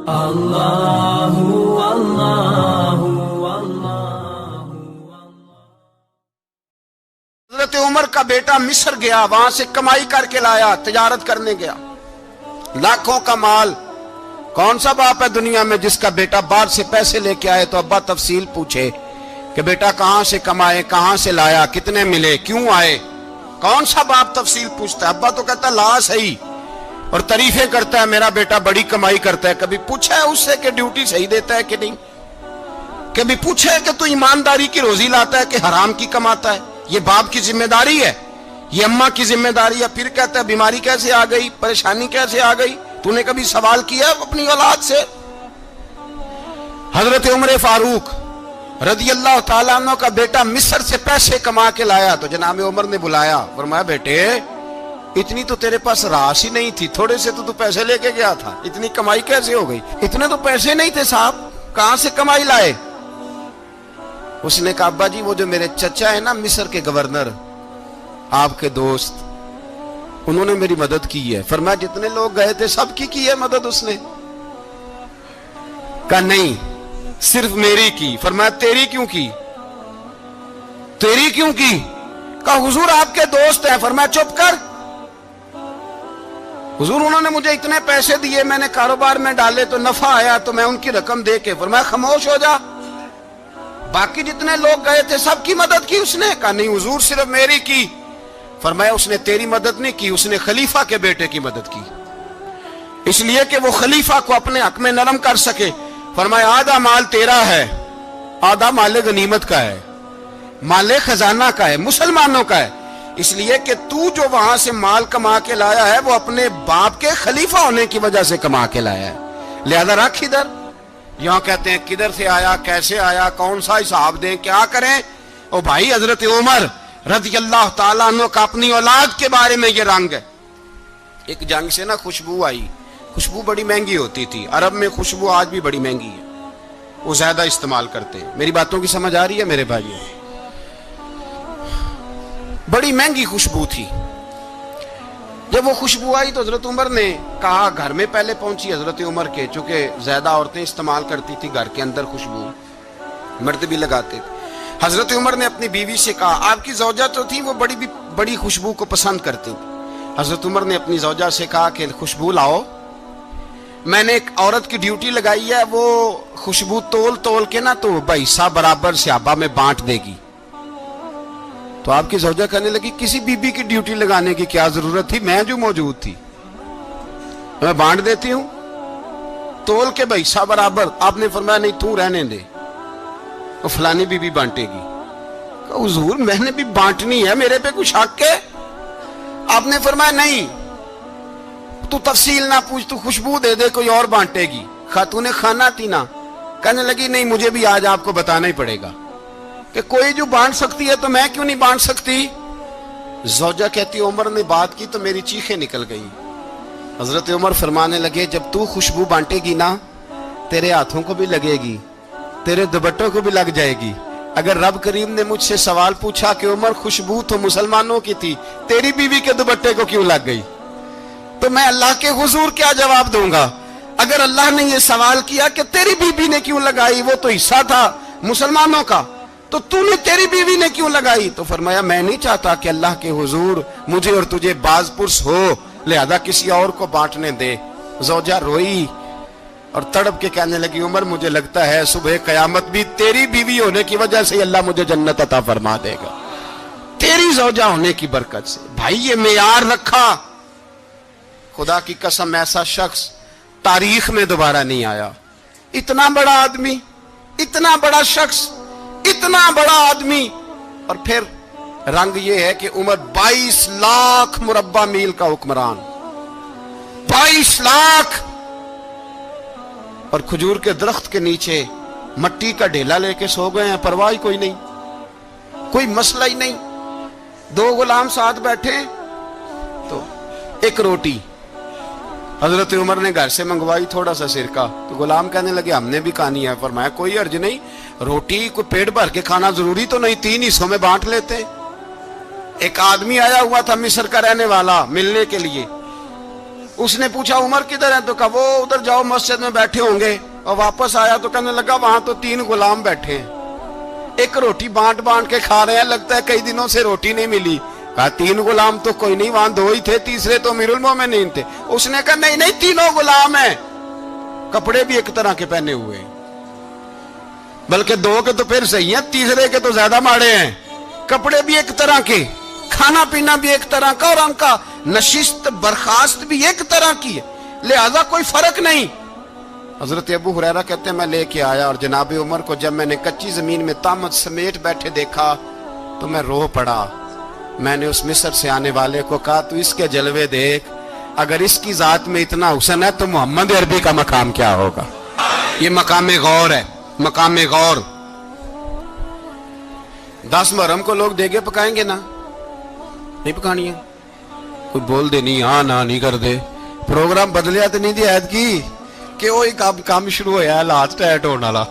اللہ اللہ حضرت عمر کا بیٹا مصر گیا، وہاں سے کمائی کر کے لایا، تجارت کرنے گیا، لاکھوں کا مال۔ کون سا باپ ہے دنیا میں جس کا بیٹا باہر سے پیسے لے کے آئے تو ابا تفصیل پوچھے کہ بیٹا کہاں سے کمائے، کہاں سے لایا، کتنے ملے، کیوں آئے؟ کون سا باپ تفصیل پوچھتا ہے؟ ابا تو کہتا ہے لا صحیح، اور تعریفیں کرتا ہے میرا بیٹا بڑی کمائی کرتا ہے۔ کبھی پوچھا ہے اس سے کہ ڈیوٹی صحیح دیتا ہے کہ نہیں؟ کبھی پوچھا ہے کہ تو ایمانداری کی روزی لاتا ہے کہ حرام کی کماتا ہے؟ یہ باپ کی ذمہ داری ہے، یہ اماں کی ذمہ داری ہے۔ پھر کہتا ہے بیماری کیسے آ گئی، پریشانی کیسے آ گئی؟ تو نے کبھی سوال کیا اپنی اولاد سے؟ حضرت عمر فاروق رضی اللہ تعالیٰ عنہ کا بیٹا مصر سے پیسے کما کے لایا تو جناب عمر نے بلایا، فرمایا بیٹے اتنی تو تیرے پاس راس ہی نہیں تھی، تھوڑے سے تو پیسے لے کے گیا تھا، اتنی کمائی کیسے ہو گئی؟ اتنے تو پیسے نہیں تھے صاحب، کہاں سے کمائی لائے؟ اس نے کہا ابا جی وہ جو میرے چچا ہے نا مصر کے گورنر، آپ کے دوست، انہوں نے میری مدد کی ہے۔ فرمایا جتنے لوگ گئے تھے سب کی ہے مدد اس نے؟ کہا نہیں صرف میری کی۔ فرمایا تیری کیوں کی؟ تیری کیوں کی؟ کہا حضور آپ کے دوست ہیں۔ فرمایا چپ کر، حضور انہوں نے مجھے اتنے پیسے دیے، میں نے کاروبار میں ڈالے تو نفع آیا تو میں ان کی رقم دے کے۔ فرمایا خاموش ہو جا، باقی جتنے لوگ گئے تھے سب کی مدد کی اس نے؟ کہا نہیں حضور صرف میری کی۔ فرمایا اس نے تیری مدد نہیں کی، اس نے خلیفہ کے بیٹے کی مدد کی، اس لیے کہ وہ خلیفہ کو اپنے حق میں نرم کر سکے۔ فرمایا آدھا مال تیرا ہے، آدھا مال غنیمت کا ہے، مال خزانہ کا ہے، مسلمانوں کا ہے، اس لیے کہ تو جو وہاں سے مال کما کے لایا ہے وہ اپنے باپ کے خلیفہ ہونے کی وجہ سے کما کے لایا ہے، لہذا رکھ ادھر۔ یہاں کہتے ہیں کدھر سے آیا، کیسے آیا، کون سا حساب دیں، کیا کریں؟ او بھائی حضرت عمر رضی اللہ تعالیٰ عنہ کا اپنی اولاد کے بارے میں یہ رنگ ہے۔ ایک جنگ سے نا خوشبو آئی، خوشبو بڑی مہنگی ہوتی تھی، عرب میں خوشبو آج بھی بڑی مہنگی ہے، وہ زیادہ استعمال کرتے ہیں۔ میری باتوں کی سمجھ آ رہی ہے میرے بھائیوں؟ بڑی مہنگی خوشبو تھی۔ جب وہ خوشبو آئی تو حضرت عمر نے کہا، گھر میں پہلے پہنچی حضرت عمر کے، چونکہ زیادہ عورتیں استعمال کرتی تھی گھر کے اندر خوشبو، مرد بھی لگاتے تھے۔ حضرت عمر نے اپنی بیوی سے کہا، آپ کی زوجہ تو تھی وہ بڑی خوشبو کو پسند کرتی تھی۔ حضرت عمر نے اپنی زوجہ سے کہا کہ خوشبو لاؤ، میں نے ایک عورت کی ڈیوٹی لگائی ہے، وہ خوشبو تول کے نا تو حصہ برابر صحابہ میں بانٹ دے گی۔ تو آپ کی زوجہ کہنے لگی کسی بی بی کی ڈیوٹی لگانے کی کیا ضرورت تھی، میں جو موجود تھی میں بانٹ دیتی ہوں تول کے حصہ برابر۔ آپ نے فرمایا نہیں تو رہنے دے، وہ فلانی بی بی بانٹے گی۔ کہا حضور میں نے بھی بانٹنی ہے، میرے پہ کچھ حق ہے؟ آپ نے فرمایا نہیں تو تفصیل نہ پوچھ، تو خوشبو دے دے، کوئی اور بانٹے گی۔ خاتون خانہ تھی نا، کہنے لگی نہیں مجھے بھی آج آپ کو بتانا ہی پڑے گا کہ کوئی جو بانٹ سکتی ہے تو میں کیوں نہیں بانٹ سکتی؟ زوجہ کہتی عمر نے بات کی تو میری چیخیں نکل گئی۔ حضرت عمر فرمانے لگے جب تو خوشبو بانٹے گی نا تیرے ہاتھوں کو بھی لگے گی، تیرے دوپٹوں کو بھی لگ جائے گی۔ اگر رب کریم نے مجھ سے سوال پوچھا کہ عمر خوشبو تو مسلمانوں کی تھی، تیری بیوی کے دوپٹے کو کیوں لگ گئی، تو میں اللہ کے حضور کیا جواب دوں گا؟ اگر اللہ نے یہ سوال کیا کہ تیری بیوی نے کیوں لگائی، وہ تو حصہ تھا مسلمانوں کا، تو نے تیری بیوی نے کیوں لگائی؟ تو فرمایا میں نہیں چاہتا کہ اللہ کے حضور مجھے اور تجھے باز پرس ہو، لہذا کسی اور کو بانٹنے دے۔ زوجہ روئی اور تڑپ کے کہنے لگی عمر مجھے لگتا ہے صبح قیامت بھی تیری بیوی ہونے کی وجہ سے اللہ مجھے جنت عطا فرما دے گا، تیری زوجہ ہونے کی برکت سے۔ بھائی یہ معیار رکھا، خدا کی قسم ایسا شخص تاریخ میں دوبارہ نہیں آیا۔ اتنا بڑا آدمی، اتنا بڑا شخص، اتنا بڑا آدمی، اور پھر رنگ یہ ہے کہ عمر 22 لاکھ مربع میل کا حکمران، 22 لاکھ، اور کھجور کے درخت کے نیچے مٹی کا ڈھیلا لے کے سو گئے ہیں، پرواہ کوئی نہیں، کوئی مسئلہ ہی نہیں۔ دو غلام ساتھ بیٹھے تو ایک روٹی حضرت عمر نے گھر سے منگوائی، تھوڑا سا سرکہ، تو غلام کہنے لگے ہم نے بھی کھانی ہے۔ فرمایا کوئی حرج نہیں، روٹی کوئی پیٹ بھر کے کھانا ضروری تو نہیں، 3 حصوں میں بانٹ لیتے۔ ایک آدمی آیا ہوا تھا مصر کا رہنے والا ملنے کے لیے، اس نے پوچھا عمر کدھر ہے؟ تو کہا وہ ادھر جاؤ مسجد میں بیٹھے ہوں گے. اور واپس آیا تو کہنے لگا وہاں تو 3 غلام بیٹھے ہیں, ایک روٹی بانٹ بانٹ کے کھا رہے ہیں, لگتا ہے کئی دنوں سے روٹی نہیں ملی. کہا 3 غلام تو کوئی نہیں, وہاں 2 ہی تھے, تیسرے تو امیر المومنین تھے. اس نے کہا نہیں نہیں 3 غلام ہیں, کپڑے بھی ایک طرح کے پہنے ہوئے ہیں, بلکہ 2 کے تو پھر صحیح ہیں, تیسرے کے تو زیادہ ماڑے ہیں. کپڑے بھی ایک طرح کے, کھانا پینا بھی ایک طرح کا, اور ان کا نشست برخاست بھی ایک طرح کی ہے, لہذا کوئی فرق نہیں. حضرت ابو ہریرہ کہتے ہیں میں لے کے آیا, اور جناب عمر کو جب میں نے کچی زمین میں تامت سمیٹ بیٹھے دیکھا تو میں رو پڑا. میں نے اس مصر سے آنے والے کو کہا تو اس کے جلوے دیکھ, اگر اس کی ذات میں اتنا حسن ہے تو محمد عربی کا مقام کیا ہوگا. یہ مقام غور ہے, مقام غور. 10 محرم کو لوگ دیگے پکائیں گے نا, نہیں پکانی ہے؟ کوئی بول دے نہیں, ہاں نہ نہیں کر دے. پروگرام بدلیا تو نہیں دی عید کی کہ وہی کام شروع ہویا ہے لات ٹائٹ ہونے والا.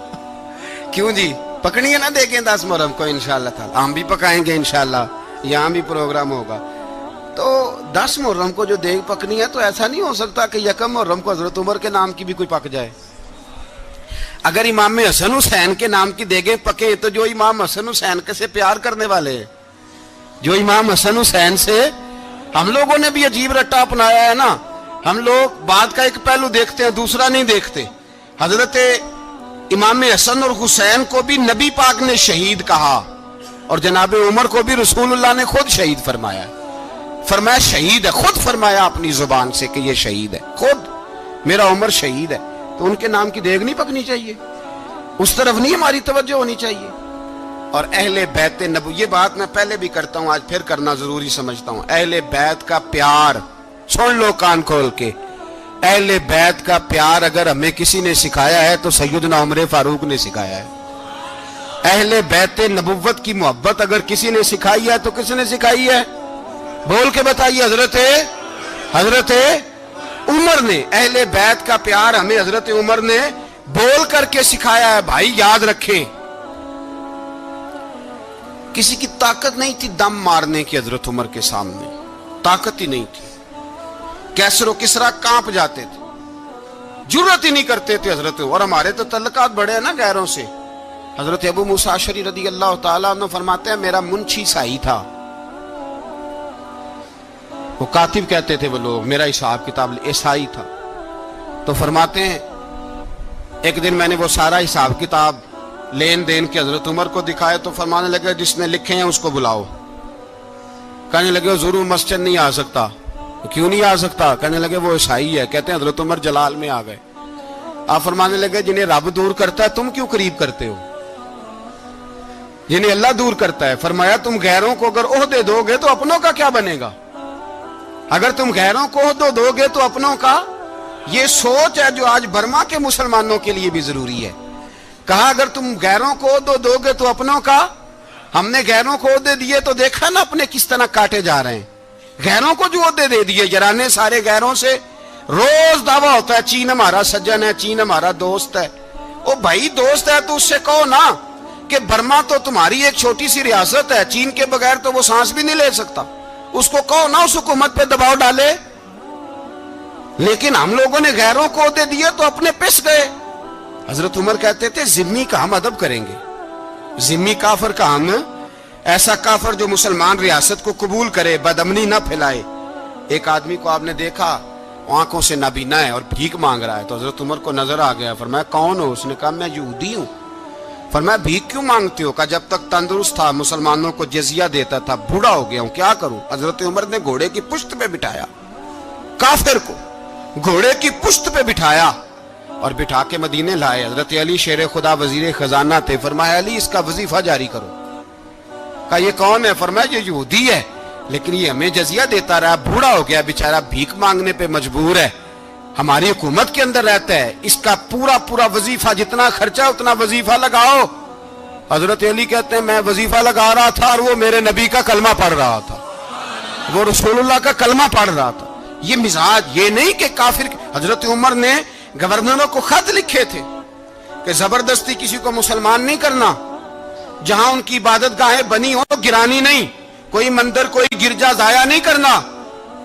کیوں جی, پکنی ہے نا دیکھیں 10 محرم کو انشاءاللہ تعالی. ہم بھی پکائیں گے انشاءاللہ, یہاں بھی پروگرام ہوگا. تو 10 محرم کو جو دیگ پکنی ہے تو ایسا نہیں ہو سکتا کہ 1 محرم کو حضرت عمر کے نام کی بھی کوئی پک جائے. اگر امام حسن حسین کے نام کی دیگیں پکیں تو جو امام حسن حسین سے پیار کرنے والے ہیں, جو امام حسن حسین سے, ہم لوگوں نے بھی عجیب رٹا اپنایا ہے نا. ہم لوگ بات کا ایک پہلو دیکھتے ہیں, دوسرا نہیں دیکھتے. حضرت امام حسن اور حسین کو بھی نبی پاک نے شہید کہا, اور جناب عمر کو بھی رسول اللہ نے خود شہید فرمایا. فرمایا شہید ہے, خود فرمایا اپنی زبان سے کہ یہ شہید ہے, خود میرا عمر شہید ہے. تو ان کے نام کی دیگ نہیں پکنی چاہیے, اس طرف نہیں ہماری توجہ ہونی چاہیے. اور اہل بیت نبو, یہ بات میں پہلے بھی کرتا ہوں, آج پھر کرنا ضروری سمجھتا ہوں. اہل بیت کا پیار سن لو کان کھول کے. اہل بیت کا پیار اگر ہمیں کسی نے سکھایا ہے تو سیدنا عمر فاروق نے سکھایا ہے. اہل بیت نبوت کی محبت اگر کسی نے سکھائی ہے تو کس نے سکھائی ہے؟ بول کے بتائیے. حضرت عمر نے. اہل بیت کا پیار ہمیں حضرت عمر نے بول کر کے سکھایا ہے. بھائی یاد رکھیں, کسی کی طاقت نہیں تھی دم مارنے کی حضرت عمر کے سامنے, طاقت ہی نہیں تھی. کیسر و کسرا کانپ جاتے تھے, جرأت ہی نہیں کرتے تھے حضرت. اور ہمارے تو تعلقات بڑے ہیں نا غیروں سے. حضرت ابو موسیٰ اشعری رضی اللہ تعالیٰ عنہ فرماتے ہیں میرا منشی سائی تھا, وہ کاتب کہتے تھے وہ لوگ, میرا حساب کتاب عیسائی تھا. تو فرماتے ہیں ایک دن میں نے وہ سارا حساب کتاب لین دین کے حضرت عمر کو دکھائے تو فرمانے لگے جس نے لکھے ہیں اس کو بلاؤ. کہنے لگے حضور مسجد نہیں آ سکتا. کیوں نہیں آ سکتا؟ کہنے لگے وہ عیسائی ہے. کہتے ہیں حضرت عمر جلال میں آ گئے. آپ فرمانے لگے جنہیں رب دور کرتا ہے تم کیوں قریب کرتے ہو؟ جنہیں اللہ دور کرتا ہے. فرمایا تم غیروں کو اگر عہدے دو گے تو اپنوں کا کیا بنے گا؟ اگر تم غیروں کو عہدے دو گے تو اپنوں کا. یہ سوچ ہے جو آج برما کے مسلمانوں کے لیے بھی ضروری ہے. کہا اگر تم غیروں کو عہدے دو گے تو اپنوں کا. ہم نے غیروں کو عہدے دیے تو دیکھا نا اپنے کس طرح کاٹے جا رہے ہیں. غیروں کو جو عہدے دے دیے, یرانے سارے غیروں سے روز دعویٰ ہوتا ہے چین ہمارا سجن ہے, چین ہمارا دوست ہے. او بھائی دوست ہے تو اس سے کہو نا کہ برما تو تمہاری ایک چھوٹی سی ریاست ہے, چین کے بغیر تو وہ سانس بھی نہیں لے سکتا. اس کو کہو نا اس حکومت پہ دباؤ ڈالے. لیکن ہم لوگوں نے غیروں کو عہدے دیے تو اپنے پس گئے. حضرت عمر کہتے تھے ذمی کا ہم ادب کریں گے, ذمی کافر کا ہم, ایسا کافر جو مسلمان ریاست کو قبول کرے, بدامنی نہ پھیلائے. ایک آدمی کو آپ نے دیکھا آنکھوں سے نابینا ہے اور بھیک مانگ رہا ہے, تو حضرت عمر کو نظر آ گیا. فرمایا کون ہو؟ اس نے کہا میں یہودی ہوں. فرمایا بھیک کیوں مانگتے ہو؟ کہا جب تک تندرست تھا مسلمانوں کو جزیہ دیتا تھا, بوڑھا ہو گیا ہوں کیا کروں. حضرت عمر نے گھوڑے کی پشت پہ بٹھایا, کافر کو گھوڑے کی پشت پہ بٹھایا اور بٹھا کے مدینے لائے. حضرت علی شیر خدا وزیر خزانہ تھے. فرمایا علی اس کا وظیفہ جاری کرو. کہا یہ کون ہے؟ فرمایا یہ یہودی ہے لیکن یہ ہمیں جزیہ دیتا رہا, بوڑھا ہو گیا بیچارہ, بھیک مانگنے پہ مجبور ہے, ہماری حکومت کے اندر رہتا ہے, اس کا پورا وظیفہ جتنا خرچہ اتنا وظیفہ لگاؤ. حضرت علی کہتے ہیں میں وظیفہ لگا رہا تھا اور وہ میرے نبی کا کلمہ پڑھ رہا تھا, وہ رسول اللہ کا کلمہ پڑھ رہا تھا. یہ مزاج, یہ نہیں کہ کافر. حضرت عمر نے گورنروں کو خط لکھے تھے کہ زبردستی کسی کو مسلمان نہیں کرنا, جہاں ان کی عبادت گاہیں بنی ہو گرانی نہیں, کوئی مندر کوئی گرجا ضائع نہیں کرنا.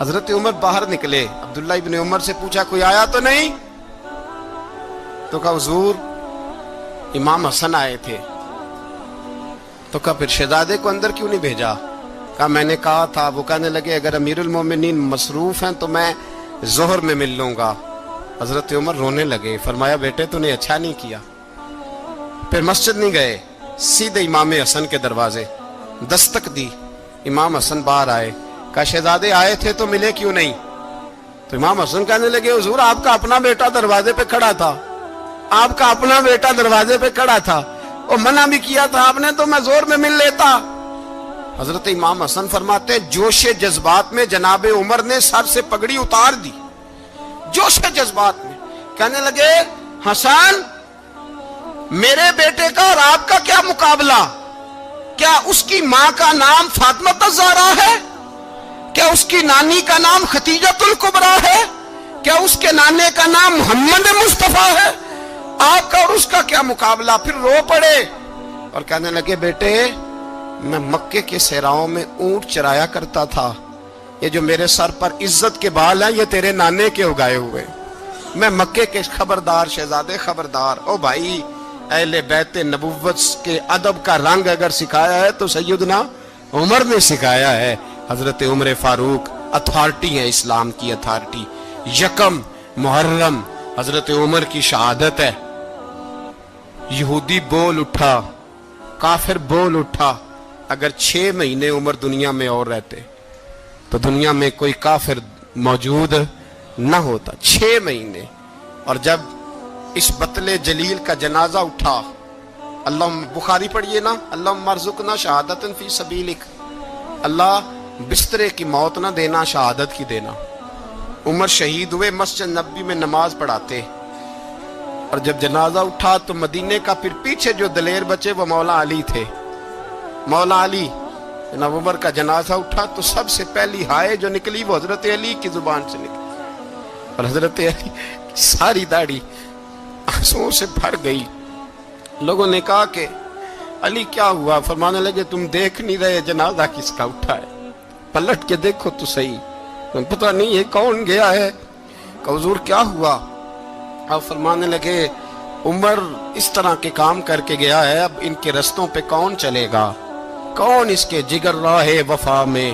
حضرت عمر باہر نکلے, عبداللہ ابن عمر سے پوچھا کوئی آیا تو نہیں؟ تو کہا حضور امام حسن آئے تھے. تو کہا پھر شہزادے کو اندر کیوں نہیں بھیجا؟ کہا میں نے کہا تھا. وہ کہنے لگے اگر امیر المومنین مصروف ہیں تو میں ظہر میں مل لوں گا. حضرت عمر رونے لگے, فرمایا بیٹے تو نے اچھا نہیں کیا. پھر مسجد نہیں گئے, سیدھے امام حسن کے دروازے دستک دی. امام حسن باہر آئے, کہا شہزادے آئے تھے تو ملے کیوں نہیں؟ تو امام حسن کہنے لگے حضور آپ کا اپنا بیٹا دروازے پہ کھڑا تھا, آپ کا اپنا بیٹا دروازے پہ کھڑا تھا, اور منع بھی کیا تھا آپ نے تو میں زور میں مل لیتا. حضرت امام حسن فرماتے جوش جذبات میں جناب عمر نے سر سے پگڑی اتار دی, جوش جذبات میں. کہنے لگے حسن میرے بیٹے کا اور آپ کا کیا مقابلہ؟ کیا اس کی ماں کا نام فاطمہ الزہرا ہے؟ کیا اس کی نانی کا نام خدیجۃ الکبریٰ ہے؟ کیا اس کے نانے کا نام محمد مصطفیٰ ہے؟ آپ کا اور اس کا کیا مقابلہ؟ پھر رو پڑے اور کہنے لگے بیٹے میں مکے کے صحراؤں میں اونٹ چرایا کرتا تھا, یہ جو میرے سر پر عزت کے بال ہیں یہ تیرے نانے کے اگائے ہوئے. میں مکے کے خبردار شہزادے خبردار. او بھائی اہل بیت نبوت کے ادب کا رنگ اگر سکھایا ہے تو سیدنا عمر نے سکھایا ہے. حضرت عمر فاروق اتھارٹی ہے, اسلام کی اتھارٹی. یکم محرم حضرت عمر کی شہادت ہے. یہودی بول اٹھا, کافر بول اٹھا. اگر 6 مہینے عمر دنیا میں اور رہتے تو دنیا میں کوئی کافر موجود نہ ہوتا. 6 مہینے. اور جب اس بطل جلیل کا جنازہ اٹھا, اللہ بخاری پڑھیے نا, اللہم ارزقنا شہادت فی سبیلک, اللہ بسترے کی موت نہ دینا, شہادت کی دینا. عمر شہید ہوئے, مسجد نبوی میں نماز پڑھاتے, اور جب جنازہ اٹھا تو مدینے کا پھر پیچھے جو دلیر بچے وہ مولا علی تھے. مولا علی جناب عمر کا جنازہ اٹھا تو سب سے پہلی ہائے جو نکلی وہ حضرت علی کی زبان سے نکلی, اور حضرت علی ساری داڑھی آنسوؤں سے بھر گئی. لوگوں نے کہا کہ علی کیا ہوا؟ فرمانے لگے تم دیکھ نہیں رہے جنازہ کس کا اٹھا ہے, پلٹ کے دیکھو تو صحیح, پتہ نہیں یہ کون گیا ہے. کہ حضور کیا ہوا؟ اب فرمانے لگے عمر اس طرح کے کام کر کے گیا ہے, اب ان کے رستوں پہ کون چلے گا؟ کون اس کے جگر راہ وفا میں؟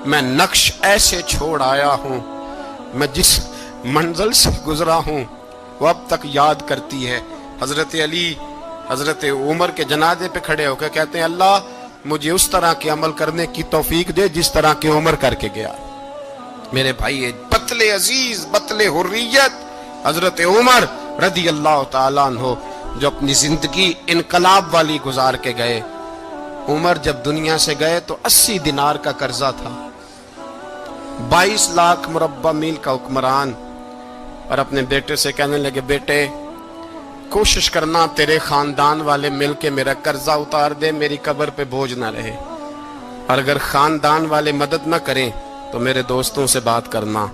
میں نقش ایسے چھوڑ آیا ہوں, میں جس منزل سے گزرا ہوں وہ اب تک یاد کرتی ہے. حضرت علی حضرت عمر کے جنازے پہ کھڑے ہو کے کہتے ہیں اللہ مجھے اس طرح کے عمل کرنے کی توفیق دے جس طرح کے عمر کر کے گیا. میرے بھائی بطل عزیز, بطل حریت حضرت عمر رضی اللہ تعالیٰ عنہ جو اپنی زندگی انقلاب والی گزار کے گئے. عمر جب دنیا سے گئے تو 80 دینار کا قرضہ تھا, 22 لاکھ مربع میل کا حکمران. اور اپنے بیٹے سے کہنے لگے بیٹے کوشش کرنا تیرے خاندان والے مل کے میرا قرضہ اتار دے, میری قبر پہ بوجھ نہ رہے, اور اگر خاندان والے مدد نہ کریں تو میرے دوستوں سے بات کرنا,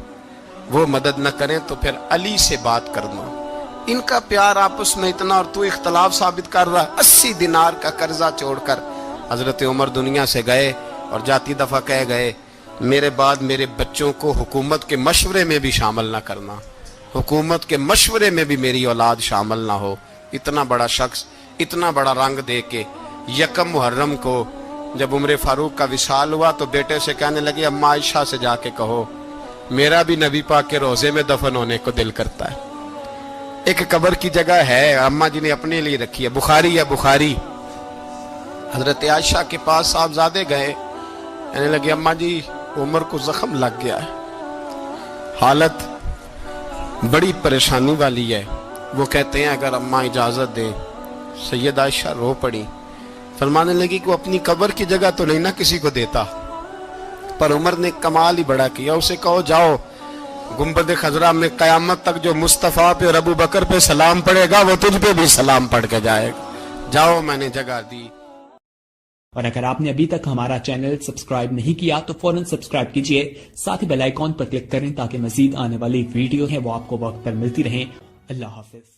وہ مدد نہ کریں تو پھر علی سے بات کرنا. ان کا پیار آپس میں اتنا اور تو اختلاف ثابت کر رہا. 80 دینار کا قرضہ چھوڑ کر حضرت عمر دنیا سے گئے, اور جاتی دفعہ کہہ گئے میرے بعد میرے بچوں کو حکومت کے مشورے میں بھی شامل نہ کرنا, حکومت کے مشورے میں بھی میری اولاد شامل نہ ہو. اتنا بڑا شخص اتنا بڑا رنگ دے کے یکم محرم کو جب عمر فاروق کا وصال ہوا تو بیٹے سے کہنے لگے اماں عائشہ سے جا کے کہو میرا بھی نبی پاک کے روزے میں دفن ہونے کو دل کرتا ہے. ایک قبر کی جگہ ہے اماں جی نے اپنے لیے رکھی ہے, بخاری ہے بخاری. حضرت عائشہ کے پاس صاحبزادے گئے, کہنے لگے اماں جی عمر کو زخم لگ گیا ہے, حالت بڑی پریشانی والی ہے. وہ کہتے ہیں اگر اماں اجازت دیں. سید عائشہ رو پڑی, فرمانے لگی کہ وہ اپنی قبر کی جگہ تو نہیں نہ کسی کو دیتا, پر عمر نے کمال ہی بڑا کیا. اسے کہو جاؤ گنبد خضرا میں قیامت تک جو مصطفیٰ پہ اور ابو بکر پہ سلام پڑے گا وہ تجھ پہ بھی سلام پڑھ کے جائے گا. جاؤ میں نے جگہ دی. اور اگر آپ نے ابھی تک ہمارا چینل سبسکرائب نہیں کیا تو فوراً سبسکرائب کیجئے, ساتھ ہی بیل آئیکن پر کلک کریں تاکہ مزید آنے والی ویڈیو ہیں وہ آپ کو وقت پر ملتی رہیں. اللہ حافظ.